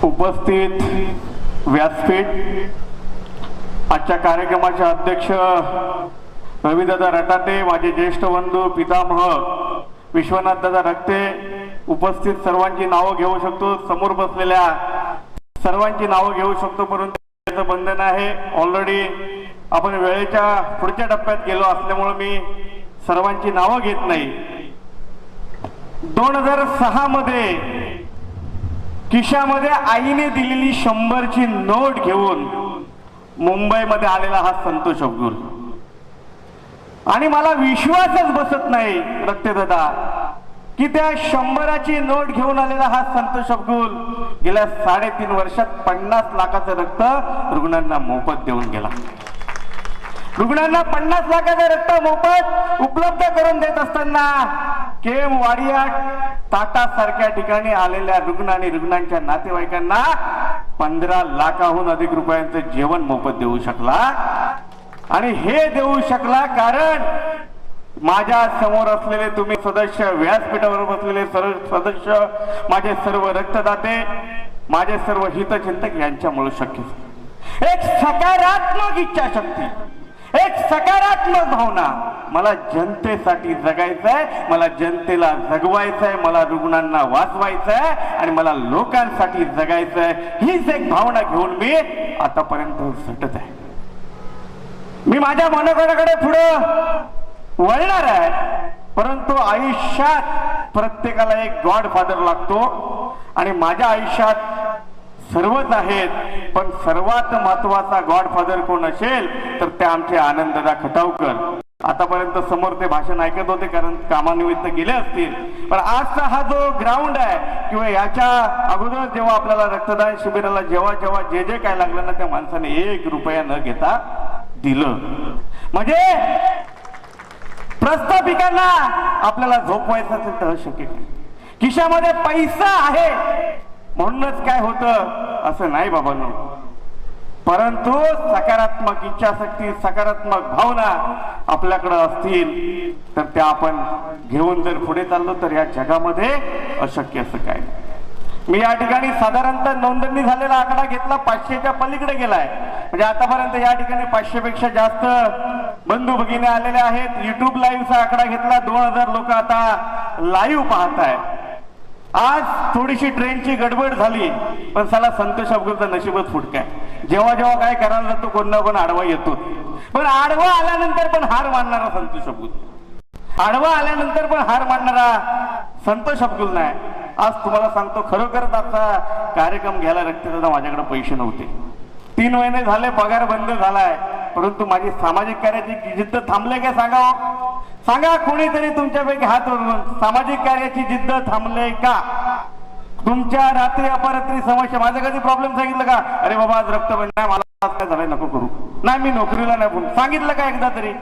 उपस्थित व्यासपीठ, आजच्या कार्यक्रमाचे अध्यक्ष रविदादा रटाटे, माझे ज्येष्ठ बंधू पितामह विश्वनाथदादा रक्ते, उपस्थित सर्वांची नावं घेऊ शकतो, समोर बसलेल्या सर्वांची नावं घेऊ शकतो, परंतु बंधन आहे. ऑलरेडी आपण वेळेच्या पुढच्या टप्प्यात गेलो असल्यामुळे मी सर्वांची नावं घेत नाही. 2006 मध्ये खिशामध्ये आईने दिलेली 100ची नोट घेऊन मुंबईमध्ये आलेला हा संतोष अब्दुल, आणि मला विश्वासच बसत नाही रक्तेदादा की त्या 100ची नोट घेऊन आलेला हा संतोष अब्दुल गेल्या 3.5 वर्षात 50 लाखाचं रक्त रुग्णांना मोफत देऊन गेला. रुग्णांना 50 लाखाचं रक्त मोफत उपलब्ध करून देत असताना केम वाडिया टाटा सारख्या ठिकाणी आलेल्या रुग्ण आणि रुग्णांच्या नातेवाईकांना 15 लाखाहून अधिक रुपयांचं जेवण मोफत देऊ शकला. आणि हे देऊ शकला कारण माझ्या समोर असलेले तुम्ही सदस्य, व्यासपीठावर बसलेले सर्व सदस्य, माझे सर्व रक्तदाते, माझे सर्व हितचिंतक यांच्यामुळे शक्य. एक सकारात्मक इच्छाशक्ती, एक सकारात्मक भावना, मला जनतेसाठी जगायचंय, मला जनतेला जगवायचंय, मला रुग्णांना वाचवायचंय आणि मला लोकांसाठी जगायचंय, हीच एक भावना घेऊन मी आतापर्यंत झटत आहे. मी माझ्या मनोगताकडे पुढे वळणार आहे, परंतु आयुष्यात प्रत्येकाला एक गॉडफादर लागतो आणि माझ्या आयुष्यात सर्वच आहेत, पण सर्वात महत्वाचा गॉडफादर कोण असेल तर ते आमचे आनंददादा खटावकर. आतापर्यंत समोर ते भाषण ऐकत होते कारण कामानिमित्त गेले असतील, पण आजचा हा जो ग्राउंड आहे किंवा याच्या अगोदर जेव्हा आपल्याला रक्तदान शिबिराला जेव्हा जेव्हा जे जे काय लागलं ना, त्या माणसाने 1 रुपया न घेता दिलं. म्हणजे प्रस्थापिकांना आपल्याला झोपवायचं असेल तर शक्य नाही. खिशामध्ये पैसा आहे म्हणूनच काय होतं असं नाही बाबांनो, परंतु सकारात्मक इच्छाशक्ती, सकारात्मक भावना आपल्याकडे असतील तर त्या आपण घेऊन जर पुढे चाललो तर या जगामध्ये अशक्य असं काय. मी या ठिकाणी साधारणतः नोंदणी झालेला आकडा घेतला, 500च्या पलीकडे गेलाय. म्हणजे आतापर्यंत या ठिकाणी 500 पेक्षा जास्त बंधू भगिनी आलेले आहेत. युट्यूब लाईव्हचा आकडा घेतला, 2000 लोक आता लाईव्ह पाहत आहेत. आज थोडीशी ट्रेनची गडबड झाली, पण साला संतोष अब्दुलचा नशीबच फुटका आहे. जेव्हा जेव्हा काय करायला जातो कोण ना कोण आडवा येतो, पण आडवा आल्यानंतर पण हार मानणारा संतोष अब्दुल, आडवा आल्यानंतर पण हार मानणारा संतोष अब्दुल नाही. आज तुम्हाला सांगतो खरोखरच आजचा कार्यक्रम घ्यायला रक्तदादा माझ्याकडे पैसे नव्हते. 3 महिने झाले पगार बंद झालाय, परंतु माझी सामाजिक कार्याची जिद्द थांबले काय सांगा? सांगा कोणीतरी तुमच्यापैकी हात वरून, सामाजिक कार्याची जिद्द थांबले का? तुमच्या रात्री अपरात्री समस्या, माझा कधी प्रॉब्लेम सांगितलं का अरे बाबा आज रक्त बंद नाही, मला काय झालंय नको करू, नाही मी नोकरीला नाही बोलू, सांगितलं का एकदा तरी?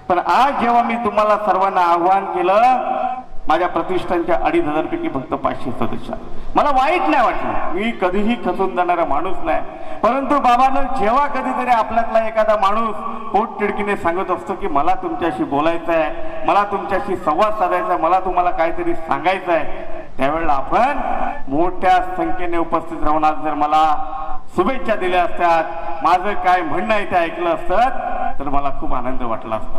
पण आज जेव्हा मी तुम्हाला सर्वांना आव्हान केलं, माझ्या प्रतिष्ठानच्या 2500 पैकी फक्त 500 सदस्य, मला वाईट नाही वाटलं. मी कधीही खचून जाणारा माणूस नाही, परंतु बाबांनो जेव्हा कधीतरी आपल्यातला एखादा माणूस पोट तिडकीने सांगत असतो की मला तुमच्याशी बोलायचं आहे, मला तुमच्याशी संवाद साधायचा आहे, मला तुम्हाला काहीतरी सांगायचं आहे, त्यावेळेला आपण मोठ्या संख्येने उपस्थित राहून आज जर मला शुभेच्छा दिल्या असत्यात, माझं काय म्हणणं आहे ते ऐकलं असतं तर मला खूप आनंद वाटला असता.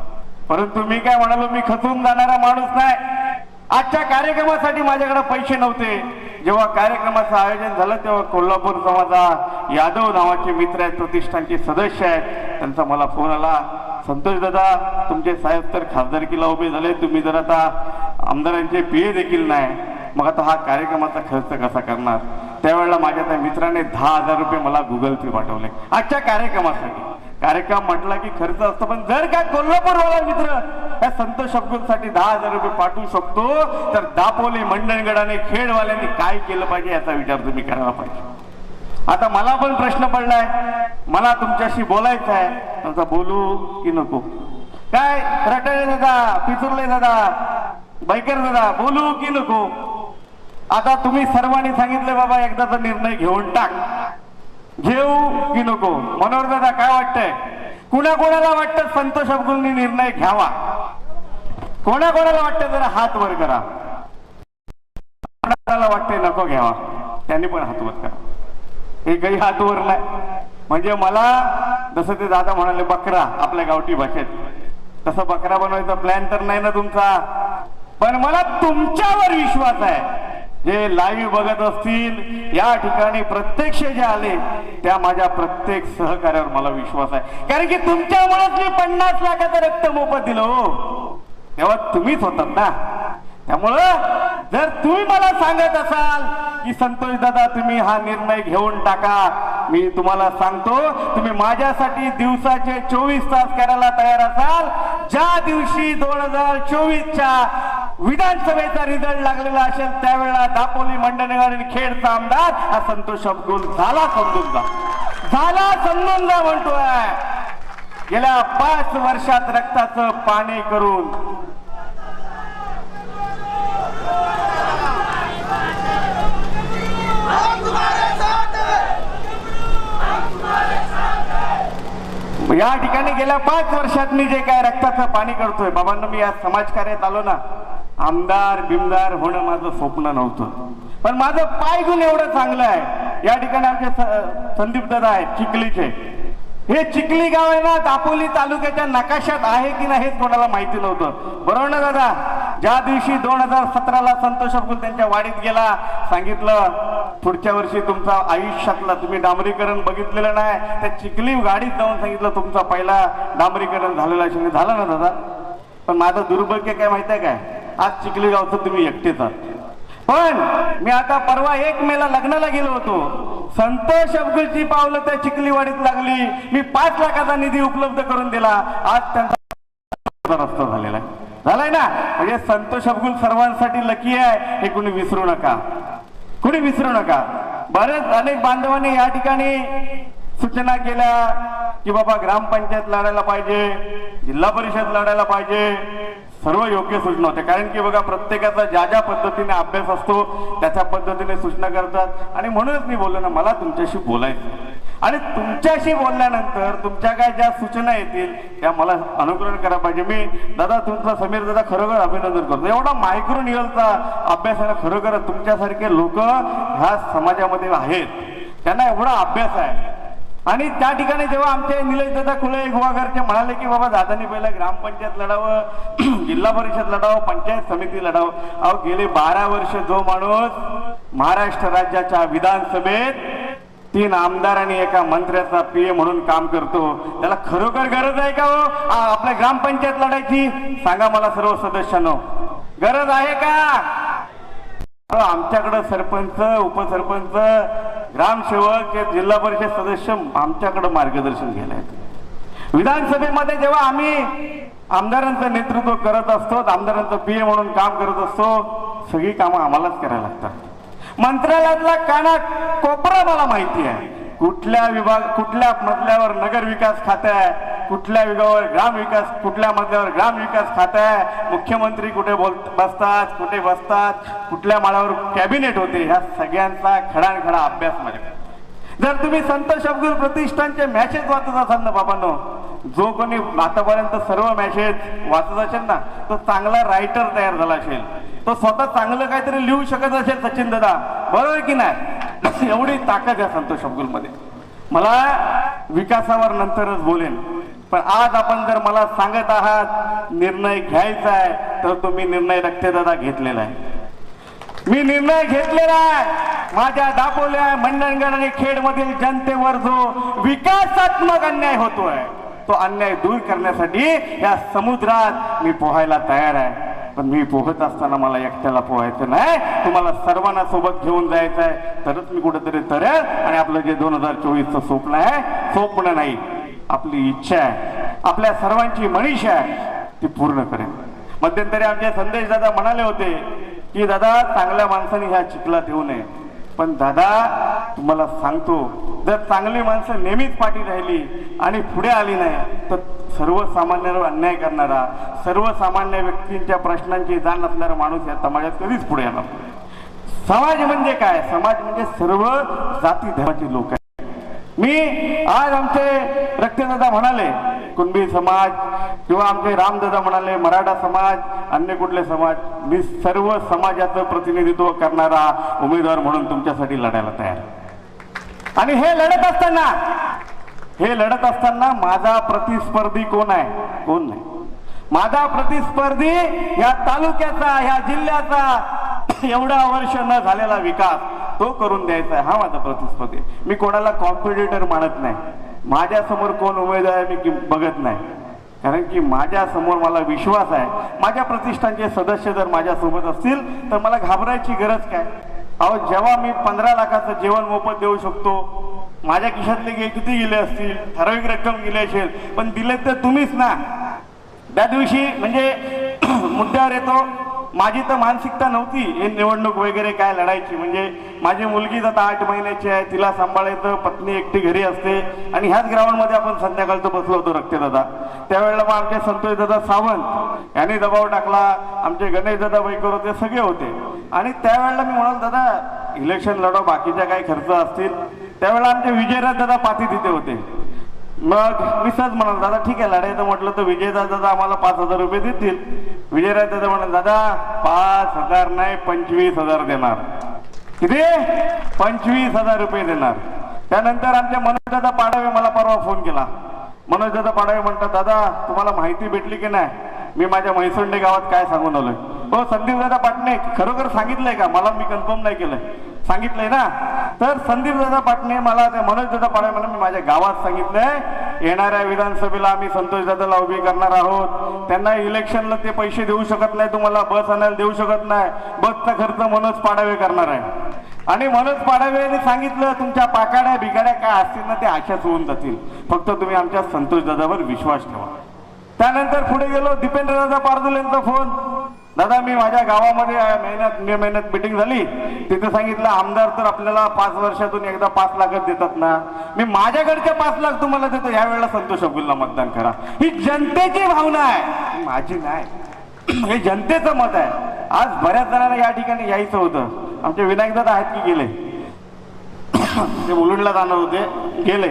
परंतु मी काय म्हणालो, मी खचून जाणारा माणूस नाही. आजच्या कार्यक्रमासाठी माझ्याकडे पैसे नव्हते. जेव्हा कार्यक्रमाचं आयोजन झालं तेव्हा कोल्हापूर समाजा यादव नावाचे मित्र आहेत, प्रतिष्ठानचे सदस्य आहेत, त्यांचा मला फोन आला, संतोष दादा तुमचे साहेब तर खासदारकीला उभे झाले, तुम्ही जर आता आमदारांचे पीए देखील नाही, मग आता हा कार्यक्रमाचा खर्च कसा करणार? त्यावेळेला माझ्या त्या मित्राने 10,000 रुपये मला गुगल पे पाठवले आजच्या कार्यक्रमासाठी. कार्यक्रम म्हटला की खर्च असतो, पण जर का कोल्हापूरवाला मित्र या संतोष अब्दुलसाठी 10,000 रुपये पाठवू शकतो तर दापोली, मंडणगडाने, खेडवाल्यांनी काय केलं पाहिजे याचा विचार तुम्ही करायला पाहिजे. आता मला पण प्रश्न पडलाय, मला तुमच्याशी बोलायचं आहे, आता बोलू की नको? काय रटाळे दादा, पिचुरले दादा, बैकर दादा, बोलू की नको? आता तुम्ही सर्वांनी सांगितले बाबा एकदाचा निर्णय घेऊन टाक, घेऊ की नको? मनोहर दादा काय वाटतंय? कुणाकोणाला वाटतं संतोष अब्दुलनी निर्णय घ्यावा? कोणाकोणाला वाटतं जरा हात वर करा. कोणाला वाटतंय नको घ्यावा? त्यांनी पण हात वर करा. एकही हात वर नाही. म्हणजे मला जसं ते दादा म्हणाले बकरा आपल्या गावठी भाषेत, तसं बकरा बनवायचा प्लॅन तर नाही ना तुमचा. पण मला तुमच्यावर विश्वास आहे. जे लाईव्ह बघत असतील, या ठिकाणी प्रत्यक्ष जे आले, त्या माझ्या प्रत्येक सहकार्यावर मला विश्वास आहे. कारण की तुमच्यामुळेच मी 50 लाखाचं रक्त मोफत दिलं हो, तेव्हा तुम्हीच होतात ना. त्यामुळं जर तुम्ही मला सांगत असाल की संतोष दादा तुम्ही हा निर्णय घेऊन टाका, मी तुम्हाला सांगतो, तुम्ही माझ्यासाठी दिवसाचे 24 तास करायला तयार असाल, ज्या दिवशी 2024च्या विधानसभेचा रिझल्ट लागलेला असेल त्यावेळेला दापोली, मंडणगड आणि खेडचा आमदार हा संतोष अब्दुल झाला समजून जा, झाला समजून जा म्हणतोय. गेल्या 5 वर्षात रक्ताचं पाणी करून या ठिकाणी गेल्या 5 वर्षात मी जे काय रक्ताचं पाणी करतोय बाबांना, मी या समाजकार्यात आलो ना, आमदार बिमदार होणं माझं स्वप्न नव्हतं, पण माझं पाय गुण एवढं चांगलं आहे. या ठिकाणी आमचे संदीप दादा आहेत चिखलीचे, हे चिखली गाव आहे ना दापोली तालुक्याच्या नकाशात आहे की नाही हेच कोणाला माहिती नव्हतं. बरोबर ना दादा? ज्या दिवशी 2017ला संतोष अब्दुल त्यांच्या वाडीत गेला, सांगितलं पुढच्या वर्षी तुमचा आयुष्यातला तुम्ही डांबरीकरण बघितलेलं नाही, त्या चिखली गाडीत जाऊन सांगितलं तुमचा पहिला डांबरीकरण झालेला असेल. झालं ना दादा? पण माझं दुर्भाग्य काय माहिती आहे काय, आज चिखली गावचं तुम्ही एकटेच आहात. पण मी आता परवा 1 मेला लग्नाला गेलो होतो, संतोष अब्दुलची पावलं त्या चिखलीवाडीत लागली, मी 5 लाखाचा निधी उपलब्ध करून दिला, आज त्यांचा रस्ता झालेला आहे. झालाय ना? म्हणजे संतोष अब्दुल सर्वांसाठी लकी आहे, हे कुणी विसरू नका, कुणी विसरू नका. बरेच अनेक बांधवांनी या ठिकाणी सूचना केल्या की बाबा ग्रामपंचायत लढायला पाहिजे, जिल्हा परिषद लढायला पाहिजे. सर्व योग्य सूचना होत्या, कारण की बघा प्रत्येकाचा ज्या ज्या पद्धतीने अभ्यास असतो त्याच्या पद्धतीने सूचना करतात. आणि म्हणूनच मी बोललो ना, मला तुमच्याशी बोलायचं, आणि तुमच्याशी बोलल्यानंतर तुमच्या काय ज्या सूचना येतील त्या मला अनुकरण करायला पाहिजे. मी दादा तुमचा समीर दादा खरोखर अभिनंदन करतो. एवढा मायक्रो निवलचा अभ्यासाला खरोखर तुमच्यासारखे लोक ह्या समाजामध्ये आहेत, त्यांना एवढा अभ्यास आहे. आणि त्या ठिकाणी जेव्हा आमचे निलेश दादा खुले गोवाघरचे म्हणाले की बाबा दादानी पहिला ग्रामपंचायत लढावं, जिल्हा परिषद लढावं, पंचायत समिती लढावं, अहो गेले 12 वर्ष जो माणूस महाराष्ट्र राज्याच्या विधानसभेत 3 आमदार आणि एका मंत्र्याचा पीए म्हणून काम करतो, त्याला खरोखर गरज आहे का हो आपल्या ग्रामपंचायत लढायची? सांगा मला सर्व सदस्यांनो, गरज आहे का? आमच्याकडे सरपंच, उपसरपंच, ग्रामसेवक, जिल्हा परिषद सदस्य आमच्याकडे मार्गदर्शन घ्यायला येतात. विधानसभेमध्ये जेव्हा आम्ही आमदारांचं नेतृत्व करत असतो, आमदारांचं पीए म्हणून काम करत असतो, सगळी कामं आम्हालाच करायला लागतात. मंत्रालयातला काना कोपरा मला माहिती आहे, कुठल्या विभाग, कुठल्या मजल्यावर नगर विकास खाते आहे, कुठल्या विभागावर ग्राम विकास, कुठल्या मजल्यावर ग्राम विकास खाते आहे, मुख्यमंत्री कुठे बसतात, कुठे बसतात, कुठल्या माळावर कॅबिनेट होते, ह्या सगळ्यांचा खडानखडा अभ्यास माझ्याकडे. जर तुम्ही संतोष अब्दुल प्रतिष्ठानचे मॅसेज वाचत असाल ना बाबांनो, जो कोणी आतापर्यंत सर्व मॅसेज वाचत असेल ना, तो चांगला रायटर तयार झाला असेल, तो स्वतः चांगलं काहीतरी लिहू शकत असेल सचिन दादा, बरोबर की नाही? एवढी ताकद आहे संतोष अब्दुल मध्ये. मला विकासावर नंतरच बोलेन, पण आज आपण जर मला सांगत आहात निर्णय घ्यायचा आहे, तर तुम्ही निर्णय रक्तेदादा घेतलेला आहे. मी निर्णय घेतलेला आहे. माझ्या दापोल्या, मंडणगड आणि खेड मधील जनतेवर जो विकासात्मक अन्याय होतोय, तो अन्याय दूर करण्यासाठी या समुद्रात मी पोहायला तयार आहे. पण मी पोहत असताना मला एकट्याला पोहायचं नाही, तुम्हाला सर्वांना सोबत घेऊन जायचं आहे, तरच मी कुठेतरी तरेल. आणि आपलं जे 2024चं स्वप्न आहे, स्वप्न नाही, आपली इच्छा आहे, आपल्या सर्वांची मनीषा आहे, ती पूर्ण करेन. मध्यंतरी आमचे संदेश दादा म्हणाले होते की दादा चांगल्या माणसाने ह्या चिखलात येऊ नये. पण दादा तुम्हाला सांगतो, जर चांगली माणसं नेहमीच पाठी राहिली आणि पुढे आली नाही, तर सर्वसामान्यांवर अन्याय करणारा, सर्वसामान्य व्यक्तींच्या प्रश्नांची जाण असणारा माणूस या समाजात कधीच पुढे येणार. समाज म्हणजे काय? समाज म्हणजे सर्व जाती धर्माची लोक आहेत. मी आज आमचे रक्तदादा म्हणाले कुणबी समाज, किंवा आमचे रामदादा म्हणाले मराठा समाज, अन्य कुठले समाज, मी सर्व समाजाचं प्रतिनिधित्व करणारा उमेदवार म्हणून तुमच्यासाठी लढायला तयार. आणि हे लढत असताना माझा प्रतिस्पर्धी कोण आहे? कोण नाही. माझा प्रतिस्पर्धी या तालुक्याचा, या जिल्ह्याचा एवढा वर्ष न झालेला विकास तो करून द्यायचा आहे, हा माझा प्रतिस्पर्धी. मी कोणाला कॉम्पिटिटर मानत नाही. माझ्या समोर कोण उमेदवार आहे मी बघत नाही, कारण की माझ्या समोर मला विश्वास आहे. माझ्या प्रतिष्ठानचे सदस्य जर माझ्या सोबत असतील तर मला घाबरायची गरज काय? अहो, जेव्हा मी 15 लाखाचं जेवण मोफत देऊ शकतो, माझ्या खिशातले किती गेले असतील, ठराविक रक्कम गेली असेल, पण दिले तर तुम्हीच ना. त्या दिवशी म्हणजे मुद्द्यावर येतो, माझी तर मानसिकता नव्हती हे निवडणूक वगैरे काय लढायची. म्हणजे माझी मुलगी आता 8 महिन्याची आहे, तिला सांभाळायचं, पत्नी एकटी घरी असते, आणि ह्याच ग्राउंडमध्ये आपण संध्याकाळचं बसलो होतो रक्तदादा. त्यावेळेला मग आमचे संतोष दादा सावंत यांनी दबाव टाकला, आमचे गणेश दादा बैकर होते, सगळे होते. आणि त्यावेळेला मी म्हणाल दादा इलेक्शन लढव, बाकीच्या काही खर्च असतील. त्यावेळेला आमचे विजयराज दादा पाठी तिथे होते. मग मी सहज म्हणाल दादा ठीक आहे लढायचं म्हटलं तर विजयराज दादा आम्हाला 5,000 रुपये देतील. विजयराज दादा म्हणाल दादा 5,000 नाही 25,000 देणार. किती? 25,000 रुपये देणार. त्यानंतर आमच्या मनोज दादा पाडवे मला परवा फोन केला. मनोज दादा पाडवे म्हणतात दादा तुम्हाला माहिती भेटली की नाही मी माझ्या म्हैसुंडे गावात काय सांगून आलोय? हो संदीप दादा पाटणे खरोखर सांगितलंय का? मला मी कन्फर्म नाही केलंय. सांगितलंय ना? तर संदीप दादा पाटणे मला ते मनोज दादा पाडवे म्हणून मी माझ्या गावात सांगितलंय येणाऱ्या विधानसभेला आम्ही संतोष दादाला उभी करणार आहोत. त्यांना इलेक्शनला ते पैसे देऊ शकत नाही, तुम्हाला बस आणायला देऊ शकत नाही, बसचा खर्च मनोज पाडवे करणार आहे. आणि मनोज पाडवेने सांगितलं तुमच्या पाकाड्या बिगाड्या काय असतील ना ते आशाच होऊन जातील, फक्त तुम्ही आमच्या संतोष दादावर विश्वास ठेवा. त्यानंतर पुढे गेलो, दीपेंद्र दादा पारदुल यांचा फोन. दादा मी माझ्या गावामध्ये मे महिन्यात मीटिंग झाली, तिथे सांगितलं आमदार तर आपल्याला 5 वर्षातून एकदा 5 लाख देतात ना, मी माझ्याकडचे 5 लाख तुम्हाला देतो, यावेळेला संतोष अब्दुलला मतदान करा. ही जनतेची भावना आहे, माझी नाही. हे जनतेचं मत आहे. आज बऱ्याच जणांना या ठिकाणी यायचं होतं. आमचे विनायक दादा आहेत की गेले? ते मुलुंडला जाणार होते, गेले.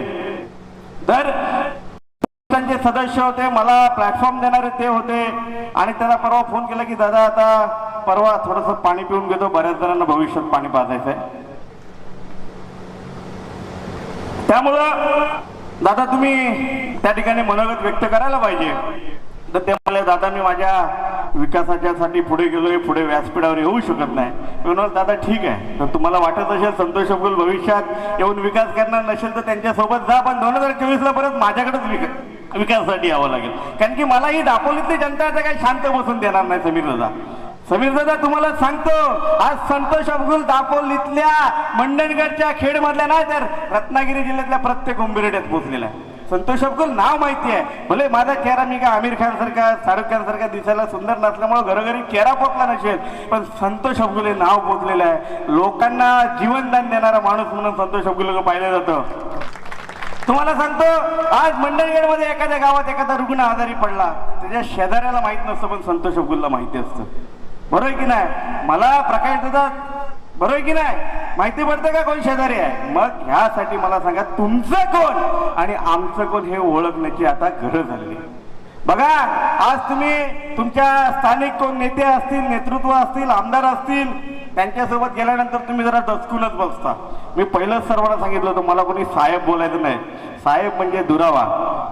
तर त्यांचे सदस्य होते, मला प्लॅटफॉर्म देणारे ते होते. आणि त्यांना परवा फोन केला की दादा आता परवा थोडंसं पाणी पिऊन घेतो, बऱ्याच जणांना भविष्यात पाणी पाजायचं आहे. त्यामुळं दादा तुम्ही त्या ठिकाणी मनोगत व्यक्त करायला पाहिजे. तर ते म्हणाले दादा मी माझ्या विकासाच्यासाठी पुढे गेलोय, पुढे व्यासपीठावर येऊ शकत नाही. मी म्हणाल दादा ठीक आहे, तर तुम्हाला वाटत असेल संतोष अब्दुल भविष्यात येऊन विकास करणार नसेल तर त्यांच्यासोबत जा, पण 2024ला परत माझ्याकडेच विकासासाठी यावं लागेल. कारण की मला ही दापोलीतली जनता आता काही शांत बसून देणार नाही. समीर दादा तुम्हाला सांगतो, आज संतोष अब्दुल दापोलीतल्या मंडणगडच्या खेडमधल्या नाही तर रत्नागिरी जिल्ह्यातल्या प्रत्येक उंबिरड्यात पोहोचलेला आहे. संतोष अब्दुल नाव माहिती आहे. भले माझा चेहरा मी का आमिर खान सारखा शाहरुख खान सारखा दिसायला सुंदर नसल्यामुळे घरोघरी चेहरा पोचला नसेल, पण संतोष अब्दुल हे नाव पोचलेलं आहे. लोकांना जीवनदान देणारा माणूस म्हणून संतोष अब्दुल पाहिलं जातं. तुम्हाला सांगतो आज मंडणगडमध्ये एखाद्या गावात एखादा रुग्ण आजारी पडला, त्याच्या शेजाऱ्याला माहित नसतं, पण संतोष अब्दुलला माहिती असतं. बरोबर की नाही? मला प्रकाश दादा बरोबर की नाही माहिती पडतं का कोण शेजारी आहे? मग ह्यासाठी मला सांगा तुमचं कोण आणि आमचं कोण हे ओळखण्याची आता गरज झाली. बघा आज तुम्ही तुमच्या स्थानिक कोण नेते असतील, नेतृत्व असतील, आमदार असतील, त्यांच्यासोबत गेल्यानंतर तुम्ही जरा दचकूनच बसता. मी पहिलंच सर्वांना सांगितलं होतं मला कोणी साहेब बोलायचं नाही. साहेब म्हणजे दुरावा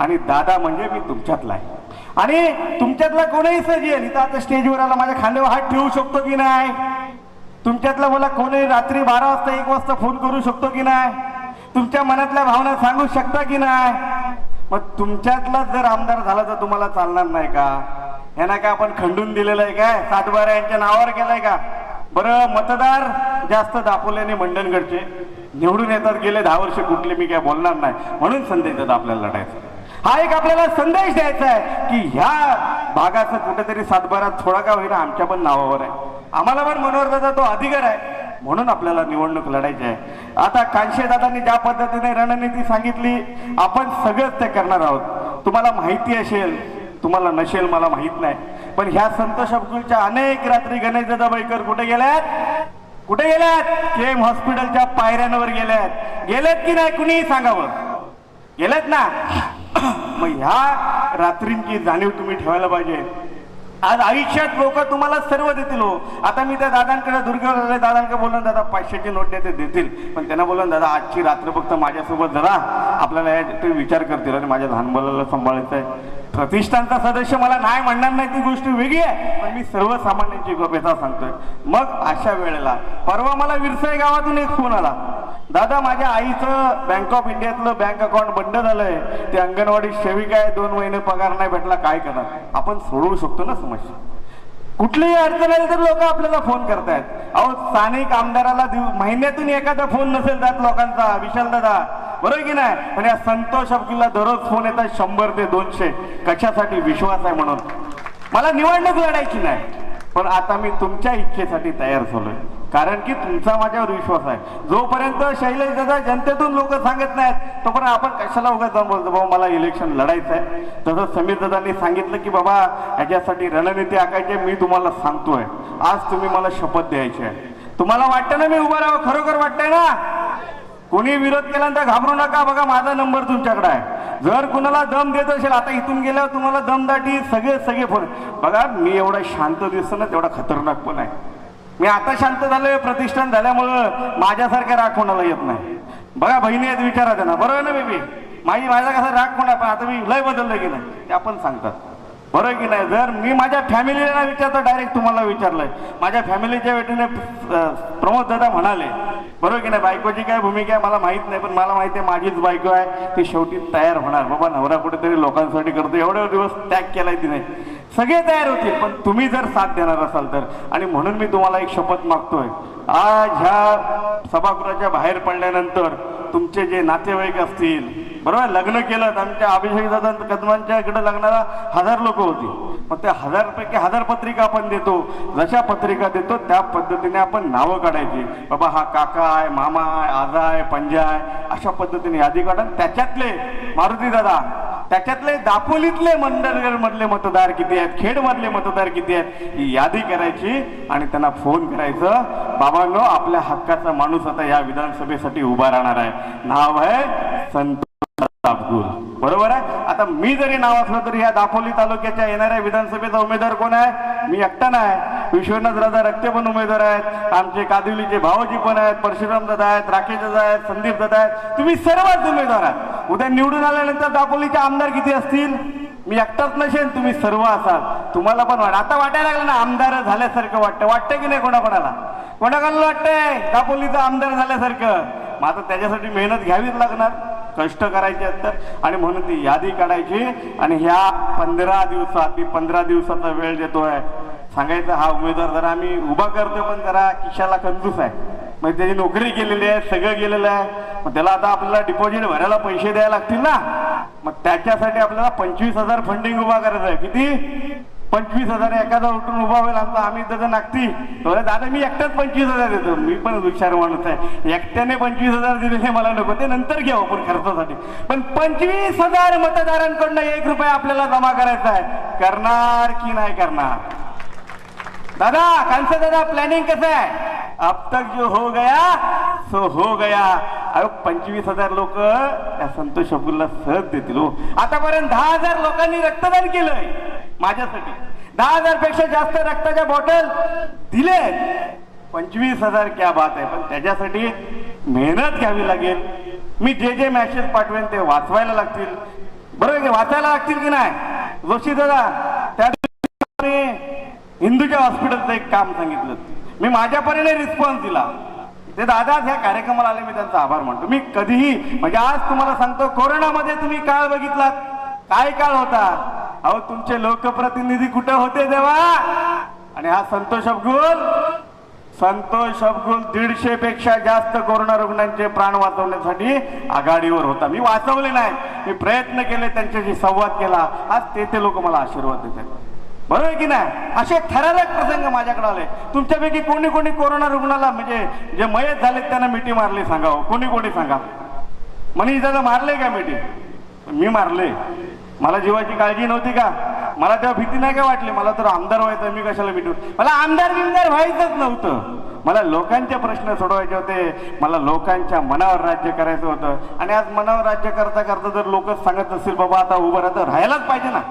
आणि दादा म्हणजे मी तुमच्यातला आहे. आणि तुमच्यातला कोणीही सजेल इथं आता स्टेजवर आला माझ्या खांद्यावर हात ठेवू शकतो की नाही? तुमच्यातला मला कोणी रात्री 12 वाजता 1 वाजता फोन करू शकतो की नाही? तुमच्या मनातल्या भावना सांगू शकता की नाही? मग तुमच्यातला जर आमदार झाला तर तुम्हाला चालणार नाही का? ह्यांना काय आपण खंडून दिलेलं आहे काय? 7/12 यांच्या नावावर केलंय का? बरं मतदार जास्त दापोल्याने मंडणगडचे निवडून येतात. गेले 10 वर्ष कुठले मी काय बोलणार नाही, म्हणून संदेश दादा आपल्याला लढायचा. हा एक आपल्याला संदेश द्यायचा आहे की ह्या भागाचं कुठेतरी 7/12 थोडा का होईना आमच्या पण नावावर आहे. आम्हाला पण मनोहर दादा तो अधिकार आहे, म्हणून आपल्याला निवडणूक लढायची आहे. आता कांशे दादांनी ज्या पद्धतीने रणनीती सांगितली आपण सगळंच ते करणार आहोत. तुम्हाला माहिती असेल, तुम्हाला नसेल मला माहित नाही, पण ह्या संतोष अब्दुलच्या अनेक रात्री गणेश दादा बैकर कुठे गेल्यात? कुठे गेल्यात? केम हॉस्पिटलच्या पायऱ्यांवर गेल्यात की नाही? कुणीही सांगावं. गेल्यात ना? मग ह्या रात्रींची जाणीव तुम्ही ठेवायला पाहिजे. आज आयुष्यात लोक तुम्हाला सर्व देतील हो. आता मी त्या दादांकडे दुर्गेवर दादांकडे बोललो, दादा 500ची नोट देते देतील, पण त्यांना बोललो दादा आजची रात्र फक्त माझ्यासोबत जरा आपल्याला ते विचार करतील आणि माझ्या लहान मुलाला सांभाळायचं आहे. प्रतिष्ठानचा सदस्य मला नाही म्हणणार नाही ती गोष्ट वेगळी आहे, पण मी सर्वसामान्यांची गोप्यता सांगतोय. मग अशा वेळेला परवा मला विरसाई गावातून एक फोन आला, दादा माझ्या आईचं बँक ऑफ इंडियातलं बँक अकाउंट बंद झालंय, ते अंगणवाडी सेविका आहे, 2 महिने पगार नाही भेटला, काय करणार. आपण सोडवू शकतो ना समस्या. कुठलीही अडचण आली तर लोक आपल्याला फोन करतायत. अहो स्थानिक आमदाराला महिन्यातून एखादा फोन नसेल त्यात लोकांचा, विशाल दादा बरोबर की नाही, पण या संतोष अब्दुल्ला दररोज फोन येतात 100 ते 200. कशासाठी? विश्वास आहे म्हणून. मला निवडणूक लढायची नाही, पण आता मी तुमच्या इच्छेसाठी तयार झालोय, कारण की तुमचा माझ्यावर विश्वास आहे. जोपर्यंत शैलेश दादा जनतेतून लोक सांगत नाहीत तोपर्यंत आपण कशाला उगाच जाऊन बोलतो बाबा मला इलेक्शन लढायचं आहे. तसं समीर दादांनी सांगितलं की बाबा याच्यासाठी रणनीती आखायची, मी तुम्हाला सांगतोय. आज तुम्ही मला शपथ द्यायची आहे. तुम्हाला वाटतं ना मी उभा राहावं, खरोखर वाटतंय ना? कोणी विरोध केल्यानंतर घाबरू नका, बघा माझा नंबर तुमच्याकडे आहे. जर कुणाला दम देत असेल, आता इथून गेल्यावर तुम्हाला दमदाटी सगळे फोन बघा. मी एवढा शांत दिसतो ना तेवढा खतरनाक पण आहे. मी आता शांत झालोय प्रतिष्ठान झाल्यामुळं, माझ्यासारखा राग कोणाला येत नाही. बघा बहिणी आहेत विचारा त्यांना, बरोबर ना बेबी? माझा कसा राग कोणा, पण आता मी लय बदललं की नाही ते आपण सांगतात, बरोबर की नाही? जर मी माझ्या फॅमिलीला विचारतो, डायरेक्ट तुम्हाला विचारलंय, माझ्या फॅमिलीच्या वेटीने प्रमोद दादा म्हणाले, बरोबर की नाही? बायकोची काय भूमिका आहे मला माहित नाही, पण मला माहिती आहे माझीच बायको आहे, ती शेवटी तयार होणार. बाबा नवरा कुठेतरी लोकांसाठी करतो, एवढे दिवस त्याग केलाय तिने, सगळे तयार होतील, पण तुम्ही जर साथ देणार असाल तर. आणि म्हणून मी तुम्हाला एक शपथ मागतोय, आज ह्या सभागृहाच्या बाहेर पडल्यानंतर तुमचे जे नातेवाईक असतील, बरोबर लग्न केलं, आमच्या अभिषेक दादा कदमांच्या इकडे लग्नाला 1000 लोक होती, मग त्या 1000 पैकी 1000 पत्रिका आपण देतो. जशा पत्रिका देतो त्या पद्धतीने आपण नावं काढायची. बाबा हा काका आहे, मामा आहे, आजा आहे, पंजा आहे, अशा पद्धतीने यादी काढा. त्याच्यातले मारुती दादा, त्याच्यातले दापोलीतले मंडळगड मधले मतदार किती आहेत, खेड मधले मतदार किती आहेत, ही यादी करायची आणि त्यांना फोन करायचं, बाबांनो आपल्या हक्काचा माणूस आता या विधानसभेसाठी उभा राहणार आहे, नाव आहे संतोष अब्दुल, बरोबर आहे? आता मी जरी नाव असलं तरी या दापोली तालुक्याच्या येणाऱ्या विधानसभेचा उमेदवार कोण आहे? मी एकटा नाही, विश्वनाथ दादा रक्ते पण उमेदवार आहेत, आमचे कादिवलीचे भावजी पण आहेत, परशुराम दादा आहेत, राकेश दादा आहेत, संदीप दादा आहेत, तुम्ही सर्वच उमेदवार आहात. उद्या निवडून आल्यानंतर दापोलीचे आमदार किती असतील? मी एकटाच नसेन, तुम्ही सर्व असाल. तुम्हाला पण आता वाटायला लागलं ना आमदार झाल्यासारखं वाटतं की नाही? कोणाकोणाला वाटतंय दापोलीचा आमदार झाल्यासारखं? मग आता त्याच्यासाठी मेहनत घ्यावीच लागणार, कष्ट करायचे असतात. आणि म्हणून ती यादी काढायची आणि ह्या 15 दिवसात, मी 15 दिवसाचा वेळ देतोय, सांगायचं हा उमेदवार जरा आम्ही उभा करतोय पण जरा खिशाला कंजूस आहे, म्हणजे त्याची नोकरी केलेली आहे, सगळं गेलेलं आहे, मग त्याला आता आपल्याला डिपॉझिट भरायला पैसे द्यायला लागतील ना, मग त्याच्यासाठी आपल्याला 25,000 फंडिंग उभा करायचं आहे. किती? 25,000. एखादा उठून उभा होईल आमचा आम्ही त्याचं नागती, दादा मी एकटाच 25,000 देतो. मी पण विचार माणूस आहे, एकट्याने 25,000 दिलेले मला नको, ते नंतर घेऊ आपण खर्चासाठी, पण 25,000 मतदारांकडनं 1 रुपया आपल्याला जमा करायचा आहे. करणार की नाही करणार? दादा कांसा दादा प्लॅनिंग कसं आहे? अब तक जो हो गया सो हो गया. अरे 25,000 लोक या संतोष अब्दुल्ला सहज देतील हो. आतापर्यंत 10,000 लोकांनी रक्तदान केलंय माझ्यासाठी, 10,000 पेक्षा जास्त रक्ताच्या बॉटल दिले. 25,000 क्या बात आहे, पण त्याच्यासाठी मेहनत घ्यावी लागेल. मी जे मॅसेज पाठवेन ते वाचवायला लागतील, बरोबर की? वाचायला लागतील की नाही? जोशी दादा त्या हिंदूच्या हॉस्पिटलचं एक काम सांगितलं, मी माझ्यापरीने रिस्पॉन्स दिला. ते दादा ह्या कार्यक्रमाला आले, मी त्यांचा आभार मानतो. मी कधीही, म्हणजे आज तुम्हाला सांगतो, कोरोनामध्ये तुम्ही काळ बघितलात, काय काळ होता. अहो तुमचे लोकप्रतिनिधी कुठे होते तेव्हा? आणि हा संतोष अब्दुल 150 पेक्षा जास्त कोरोना रुग्णांचे प्राण वाचवण्यासाठी आघाडीवर होता. मी वाचवले नाही, मी प्रयत्न केले, त्यांच्याशी संवाद केला, आज ते लोक मला आशीर्वाद देतात, बरोबर की नाही? असे ठराविक प्रसंग माझ्याकडे आले. तुमच्यापैकी कोणी कोरोना रुग्णाला, म्हणजे जे मयत झाले त्यांना मिठी मारली सांगावं, कोणी सांगा. मनीष दादा मारले का मिठी? मी मारले. मला जीवाची काळजी नव्हती का? मला तेव्हा भीती नाही का वाटली? मला तर आमदार व्हायचं, मी कशाला मिठू? मला आमदार व्हायचंच नव्हतं. मला लोकांचे प्रश्न सोडवायचे होते, मला लोकांच्या मनावर राज्य करायचं होतं. आणि आज मनावर राज्य करता करता जर लोक सांगत असतील बाबा आता उभं राहतं, राहायलाच पाहिजे ना.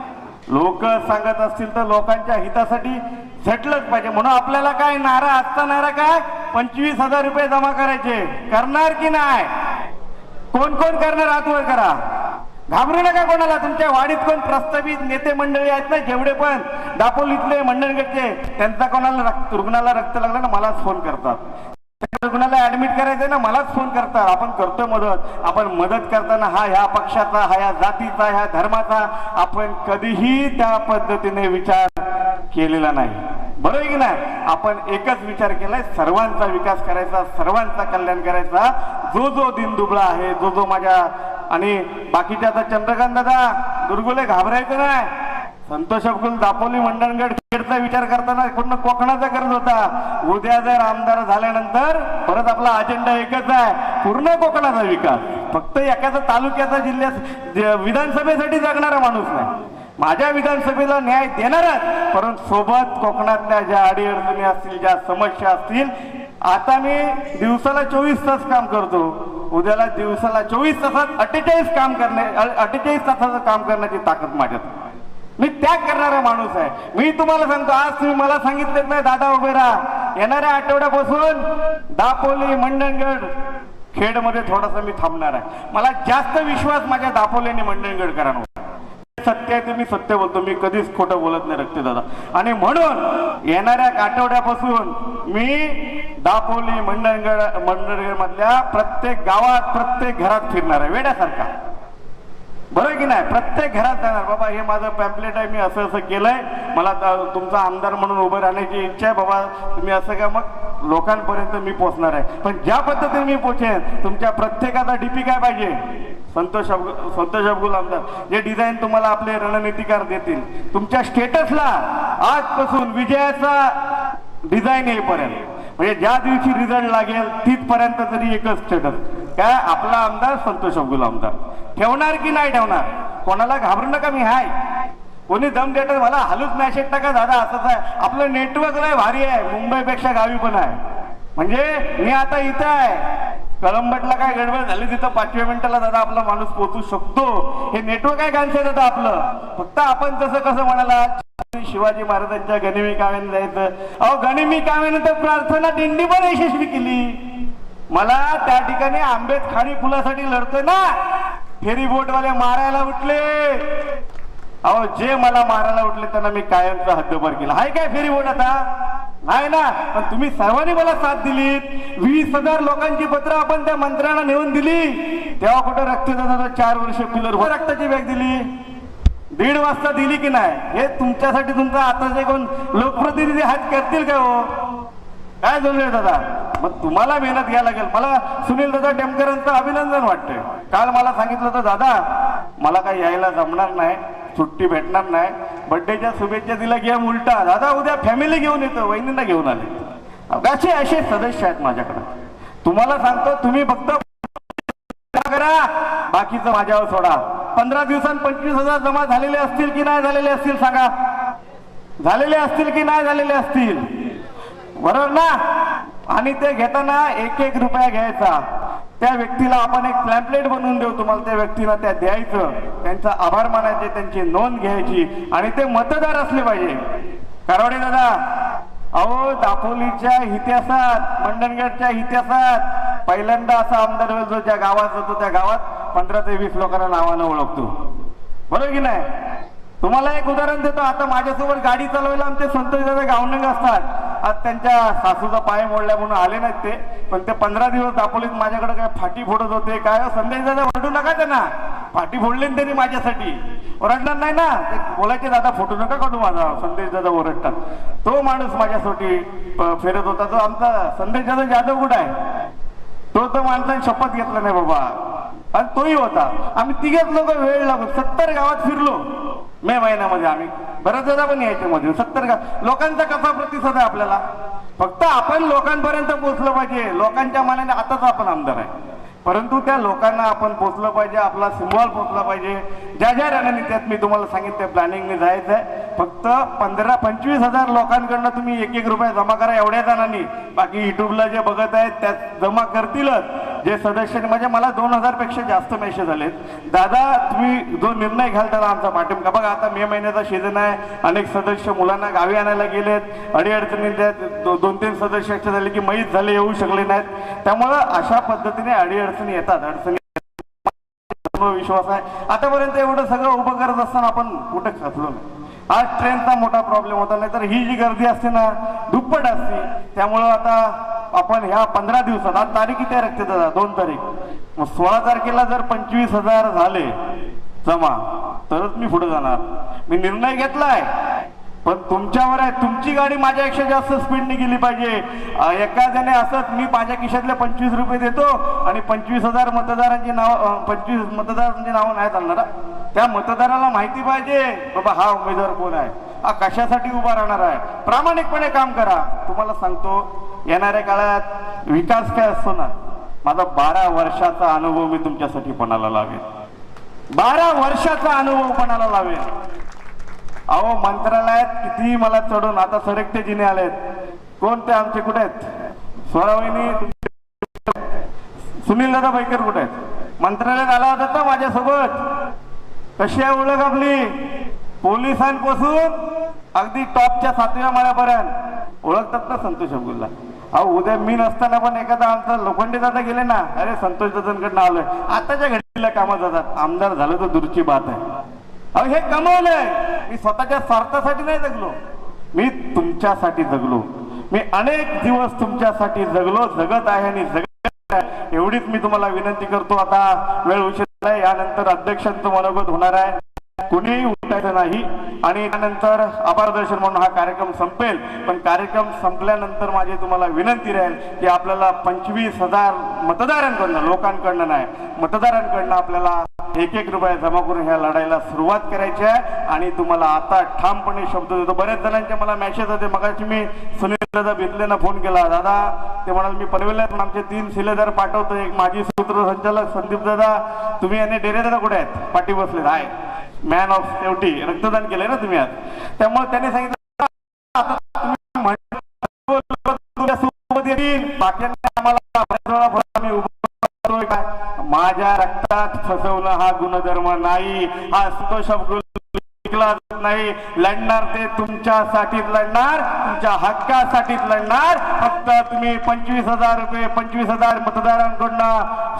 लोक सांगत असतील तर लोकांच्या हितासाठी झटलंच पाहिजे. म्हणून आपल्याला काय नारा आजचा नारा काय 25,000 रुपये जमा करायचे. करणार की नाही? कोण कोण करणार हात वर करा. घाबरू नका कोणाला. तुमच्या वाडीत कोण प्रस्तावित नेते मंडळी आहेत ना, जेवढे पण दापोलीतले मंडणगडचे, त्यांचा कोणाला रुग्णाला रक्त लागलं ना मलाच फोन करतात. रुग्णाला ऍडमिट करायचंय ना मलाच फोन करतात. आपण करतो मदत. आपण मदत करताना हा ह्या पक्षाचा, हा ह्या जातीचा, ह्या धर्माचा आपण कधीही त्या पद्धतीने विचार केलेला नाही. बरोबर की नाही? आपण एकच विचार केलाय, सर्वांचा विकास करायचा, सर्वांचा कल्याण करायचा. जो जो दिनदुबळा आहे, जो जो माझ्या आणि बाकीच्या आता चंद्रकांत दादा दुर्गुले घाबरायचं नाही. संतोष अब्दुल दापोली मंडणगड खेडचा विचार करताना पूर्ण कोकणाचा करत होता. उद्या जर आमदार झाल्यानंतर परत आपला अजेंडा एकच आहे, पूर्ण कोकणाचा विकास. फक्त एखाद्या तालुक्याचा जिल्ह्यात विधानसभेसाठी जगणारा माणूस नाही. माझ्या विधानसभेला न्याय देणारच, परंतु सोबत कोकणातल्या ज्या अडीअडचणी असतील, ज्या समस्या असतील. आता मी दिवसाला 24 तास काम करतो, उद्याला दिवसाला 24 तासात 48 तासाचं काम करण्याची ताकद माझ्यात. मी त्याग करणारा माणूस आहे. मी तुम्हाला सांगतो, आज तुम्ही मला सांगितलेच नाही दादा उभे राहा. येणाऱ्या आठवड्यापासून दापोली मंडणगड खेडमध्ये थोडासा मी थांबणार आहे. मला जास्त विश्वास माझ्या दापोली आणि मंडणगडकरांवर. सत्य आहे ते मी सत्य बोलतो. मी कधीच खोटं बोलत नाही रक्ते दादा. आणि म्हणून येणाऱ्या आठवड्यापासून मी दापोली मंडणगड मधल्या प्रत्येक गावात, प्रत्येक घरात फिरणार आहे वेड्यासारखा. बरोबर की नाही? प्रत्येक घरात जाणार. बाबा हे माझं पॅम्पलेट आहे, मी असं असं केलंय, मला तुमचा आमदार म्हणून उभं राहण्याची इच्छा आहे. बाबा तुम्ही असं का, मग लोकांपर्यंत मी पोहोचणार आहे. पण ज्या पद्धतीने मी पोहोचेन, तुमच्या प्रत्येकाचा डीपी काय पाहिजे? संतोष अब्दुल आमदार जे डिझाईन तुम्हाला आपले रणनीतिकार देतील, तुमच्या स्टेटसला आजपासून विजयाचा डिझाईन येईपर्यंत, म्हणजे ज्या दिवशी रिझल्ट लागेल तिथपर्यंत तरी एकच स्टेटस काय, आपला आमदार संतोष अब्दुल आमदार. ठेवणार की नाही ठेवणार? कोणाला घाबरू नका, मी हाय. कोणी दम देतात मला हलूच मॅसेज टाका दादा असंच आहे. आपलं नेटवर्क लय भारी आहे, मुंबईपेक्षा गावी पण आहे. म्हणजे मी आता इथं आहे, कळंबटला काय गडबड झाली तिथं 5व्या मिनिटाला दादा आपला माणूस पोहोचू शकतो. हे नेटवर्क आहे गांचे दादा आपलं. फक्त आपण तसं कसं म्हणाला शिवाजी महाराजांच्या गनिमी काव्याने जायचं. अहो गनिमी काव्याने तर प्रार्थना दिंडी पण यशस्वी केली. मला त्या ठिकाणी आंबेत खाडी फुलासाठी लढतोय ना, फेरी बोटवाले मारायला उठले. अहो जे मला मारायला उठले त्यांना मी कायमचा हद्दपार केला. हाय काय फेरी बोट आता? नाही ना. पण तुम्ही सर्वांनी मला साथ दिलीत. 20,000 लोकांची पत्र आपण त्या मंत्र्यांना नेऊन दिली. तेव्हा कुठे रक्तदानाचा 4 वर्ष पिलर रक्ताची बॅग दिली, 1:30 वाजता दिली की नाही? हे तुमच्यासाठी तुमचा आता जे कोण लोकप्रतिनिधी हात करतील का हो? काय जमले दादा? मग तुम्हाला मेहनत घ्यायला लागेल. मला सुनील दादा टेमकरांचं अभिनंदन वाटतंय. काल मला सांगितलं होतं दादा मला काही यायला जमणार नाही, सुट्टी भेटणार नाही, बर्थडेच्या शुभेच्छा दिल्या गेम उलटा. दादा उद्या फॅमिली घेऊन येतो, वहिनींना घेऊन आले. असे सदस्य आहेत माझ्याकडे. तुम्हाला सांगतो, तुम्ही फक्त करा, बाकीचं माझ्यावर सोडा. 15 दिवसांत 25,000 जमा झालेले असतील की नाही झालेले असतील सांगा? झालेले असतील की नाही झालेले असतील? बरोबर ना? आणि ते घेताना 1-1 रुपया घ्यायचा. त्या व्यक्तीला आपण एक पॅम्पलेट बनवून देऊ तुम्हाला. त्या व्यक्तीला त्या द्यायचं, त्यांचा आभार मानायचे, त्यांची नोंद घ्यायची. आणि ते मतदार असले पाहिजे. कारवाडे दादा, अहो दापोलीच्या इतिहासात, मंडणगडच्या इतिहासात पहिल्यांदा असा आमदार जो ज्या गावात होतो त्या गावात 15 ते 20 लोकांना नावानं ओळखतो. बरोबर की नाही? तुम्हाला एक उदाहरण देतो. आता माझ्यासोबत गाडी चालवायला आमचे संतोष दादा गावनंग असतात. आज त्यांच्या सासूचा पाय मोडल्या म्हणून आले नाहीत ते, पण ते 15 दिवस दापोलीत माझ्याकडे काय फाटी फोडत होते. काय संदेश दादा ओरडू नका त्यांना, फाटी फोडले त्यांनी माझ्यासाठी. ओरडणार नाही ना ते, बोलायचे दादा फोटो नका काढू माझा. संदेश दादा ओरडतात. तो माणूस माझ्यासाठी फिरत होता. तो आमचा संदेश दादा जाधव कुठं आहे? तो माणसाने शपथ घेतला नाही बाबा, आणि तोही होता. आम्ही तिघेच लोक वेळ लागून 70 गावात फिरलो मे महिन्यामध्ये. आम्ही बऱ्याच दादा पण यायच्या मध्ये 70 गाव. लोकांचा कसा प्रतिसाद आहे आपल्याला? फक्त आपण लोकांपर्यंत पोहोचलं पाहिजे. लोकांच्या मनाने आताच आपण आमदार आहे, परंतु त्या लोकांना आपण पोहोचलं पाहिजे, आपला सिम्बॉल पोहोचला पाहिजे. ज्या ज्या रणनीतीत मी तुम्हाला सांगितलं प्लॅनिंगने जायचं आहे. फक्त 15-25,000 लोकांकडनं तुम्ही 1-1 रुपया जमा करा एवढ्या जणांनी. बाकी युट्यूबला जे बघत आहेत त्यात जमा करतीलच. जे सदस्य म्हणजे मला 2000 पेक्षा जास्त मेसेज आलेत, दादा तुम्ही जो निर्णय घ्याल त्याला आमचा पाठिंबा. बघा आता मे महिन्याचा सीझन आहे, अनेक सदस्य मुलांना गावी आणायला गेलेत, अडीअडचणी त्यात 2-3 सदस्य असे झाले की मैत झाले, येऊ शकले नाहीत. त्यामुळं अशा पद्धतीने अडीअडचणी येतात, अडचणी विश्वास आहे. आतापर्यंत एवढं सगळं उभं करत असताना आपण कुठे खचलो नाही. आज ट्रेनचा मोठा प्रॉब्लेम होता, नाही तर ही जी गर्दी असते ना दुप्पट असते. त्यामुळं आता आपण ह्या 15 दिवसात, आज तारीख किती आहे रक्त दादा? 2 तारीख. मग 16 तारखेला जर 25,000 झाले जमा तरच मी पुढे जाणार. मी निर्णय घेतलाय, पण तुमच्यावर आहे. तुमची गाडी माझ्यापेक्षा जास्त स्पीडने गेली पाहिजे. एखाद्याने असत मी माझ्या खिशातले 25 रुपये देतो आणि 25,000 मतदारांची नाव, 25 मतदारांची नावं नाही चालणार. त्या मतदाराला माहिती पाहिजे बाबा हा उमेदवार कोण आहे, हा कशासाठी उभा राहणार आहे. प्रामाणिकपणे काम करा. तुम्हाला सांगतो येणाऱ्या काळात विकास काय असतो ना, माझा 12 वर्षाचा अनुभव मी तुमच्यासाठी पणाला लावेन. 12 वर्षाचा अनुभव पणाला लावेन. अहो मंत्रालयात किती मला चढून आता सडकते जिने आलेत. कोण ते आमचे कुठे आहेत? स्वरावहिनी, सुनील दादा बैकर कुठे आहेत? मंत्रालयात आला होता ना माझ्यासोबत. कशी आहे ओळख आपली? पोलिसांपासून अगदी टॉपच्या 7व्या माळ्यापर्यंत ओळखतात ना संतोष अब्दुल्ला. अहो उद्या मी नसताना पण एखादा आमचा लोखंडे दादा गेले ना, अरे संतोष दादांकडनं आलोय. आताच्या घडीला कामात जातात. आमदार झालं तर दूरची बात आहे. अहो हे कमवलंय. मी स्वतःच्या स्वार्थासाठी नाही जगलो, मी तुमच्यासाठी जगलो. मी अनेक दिवस तुमच्यासाठी जगलो, जगत आहे आणि जगत आहे. एवढीच मी तुम्हाला विनंती करतो. आता वेळ उशीर आहे, यानंतर अध्यक्षांचं मनोगत होणार आहे. कुणीही उठायचं नाही आणि त्यानंतर आभार दर्शन म्हणून हा कार्यक्रम संपेल. पण कार्यक्रम संपल्यानंतर माझी तुम्हाला विनंती राहील की आपल्याला 25,000 मतदारांकडनं, लोकांकडनं नाही मतदारांकडनं आपल्याला 1-1 रुपया जमा करून ह्या लढाईला सुरुवात करायची आहे. आणि तुम्हाला आता ठामपणे शब्द देतो. बऱ्याच जणांचे मला मेसेज होते. मगाशी मी सुनील दादा बितलेंना फोन केला, दादा ते म्हणाले मी पनवेलला आमचे 3 शिलेदार पाठवतो. एक माजी सूत्रसंचालक संदीप दादा, तुम्ही आणि डेरे दादा कुठे आहेत? पाठी बसलेत आहे. मॅन ऑफ सेफ्टी, रक्तदान केलंय ना तुम्ही आज. त्यामुळे त्यांनी सांगितलं आता माझ्या रक्तात फसवणं हा गुणधर्म नाही. हा संतोष अब्दुल नाही. लढणार ते तुमच्यासाठीच लढणार, तुमच्या हक्कासाठीच लढणार. फक्त तुम्ही 25,000 रुपये 25,000 मतदारांकडून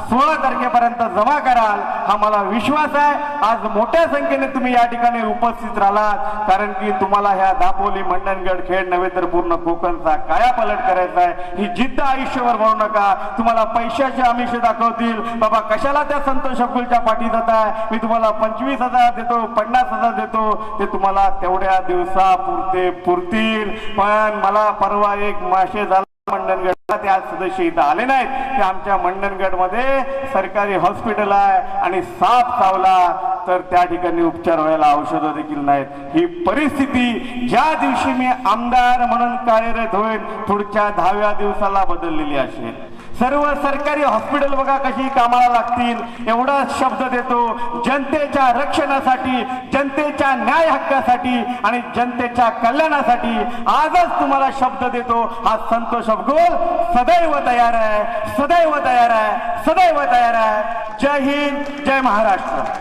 16 तारखेपर्यंत जमा कराल हा मला विश्वास आहे. आज मोठ्या संख्येने तुम्ही या ठिकाणी उपस्थित राहिलात, कारण की तुम्हाला ह्या दापोली मंडणगड खेड नव्हे तर पूर्ण कोकणचा कायापालट करायचा आहे. ही जिद्द आयुष्यभर म्हणू नका. तुम्हाला पैशाचे आमिष दाखवतील, बाबा कशाला त्या संतोष अब्दुलच्या पाठी जात आहे, मी तुम्हाला 25,000 देतो, 50,000 देतो, ते तुम्हाला तेवढ्या दिवसापुरते पुरतील. पण मला परवा एक मेसेज आला मंडणगडला, ते आज सदस्य इथं आले नाहीत, की आमच्या मंडणगड मध्ये सरकारी हॉस्पिटल आहे आणि साप चावला तर त्या ठिकाणी उपचार व्हायला औषधं देखील नाहीत. ही परिस्थिती ज्या दिवशी मी आमदार म्हणून कार्यरत होईल पुढच्या 10व्या दिवसाला बदललेली असेल. सर्व सरकारी हॉस्पिटल बघा कशी कामाला लागतील. एवढा शब्द देतो जनतेच्या रक्षणासाठी, जनतेच्या न्याय हक्कासाठी आणि जनतेच्या कल्याणासाठी. आजच तुम्हाला शब्द देतो, हा संतोष अब्दुल सदैव तयार आहे, सदैव तयार आहे, सदैव तयार आहे. जय हिंद, जय महाराष्ट्र.